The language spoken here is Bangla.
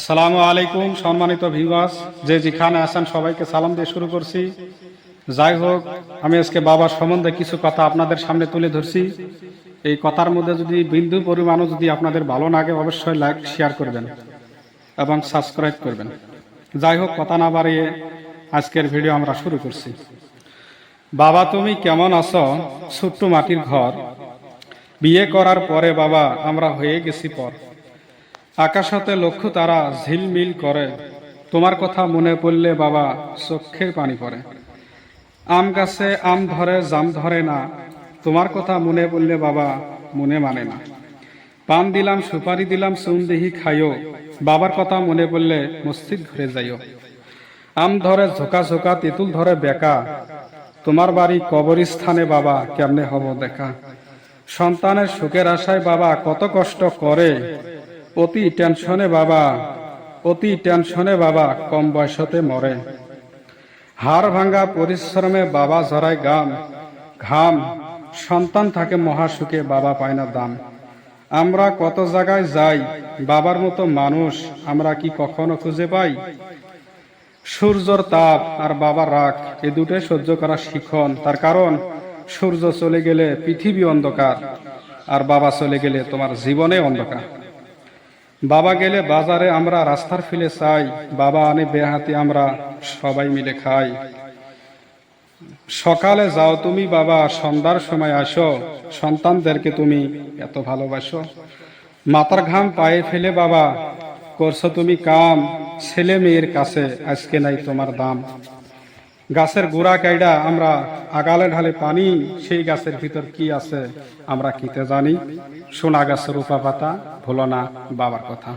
আসসালামু আলাইকুম সম্মানিত ভিউয়ার্স, যে যেখানে আছেন সবাইকে সালাম দিয়ে শুরু করছি। যাই হোক, আমি আজকে বাবার সম্বন্ধে কিছু কথা আপনাদের সামনে তুলে ধরছি। এই কথার মধ্যে যদি বিন্দু পরিমাণও যদি আপনাদের ভালো লাগে, অবশ্যই লাইক শেয়ার করবেন এবং সাবস্ক্রাইব করবেন। যাই হোক, কথা না বাড়িয়ে আজকের ভিডিও আমরা শুরু করছি। বাবা তুমি কেমন আছো? ছোট্ট মাটির ঘর, বিয়ে করার পরে বাবা আমরা হয়ে গেছি পর। আকাশতে লক্ষ তারা ঝিলমিল করে, তোমার কথা মনে পড়লে বাবা চোখের পানি পড়ে। আম গাছে আম ধরে জাম ধরে না, তোমার কথা মনে পড়লে বাবা মনে মানে না। পান দিলাম সুপারি দিলাম চুনদিহি খাইও, বাবার কথা মনে পড়লে মসজিদ ঘুরে যাইও। আম ধরে ঝোঁকা ঝোঁকা তেঁতুল ধরে বেকা, তোমার বাড়ি কবরস্থানে বাবা কেমনে হব দেখা। সন্তানের সুখের আশায় বাবা কত কষ্ট করে, অতি টেনশনে বাবা কম বয়সতে মরে। হাড় ভাঙ্গা পরিশ্রমে বাবা ঝরায় ঘাম, সন্তান থাকে মহাসুখে বাবা পায় না দাম। আমরা কত জায়গায় যাই, বাবার মতো মানুষ আমরা কি কখনো খুঁজে পাই? সূর্যর তাপ আর বাবার রাগ, এ দুটোই সহ্য করা শিখন। তার কারণ সূর্য চলে গেলে পৃথিবী অন্ধকার, আর বাবা চলে গেলে তোমার জীবনে অন্ধকার। বাবা গেলে বাজারে আমরা রাস্তার ফিলে চাই, বাবা আনে বেহাতি আমরা সবাই মিলে খাই। সকালে যাও তুমি বাবা, সন্ধ্যার সময় আসো, সন্তানদেরকে তুমি এত ভালোবাসো। মাথার ঘাম পায়ে ফেলে বাবা করছো তুমি কাম, ছেলে মেয়ের কাছে আজকে নাই তোমার দাম। গাছের গোড়া কাইডা আমরা আগালে ঢালে পানি, সেই গাছের ভিতর কি আছে আমরা কিতে জানি। সোনা গাছের রূপা পাতা, ভুলো না বাবার কথা।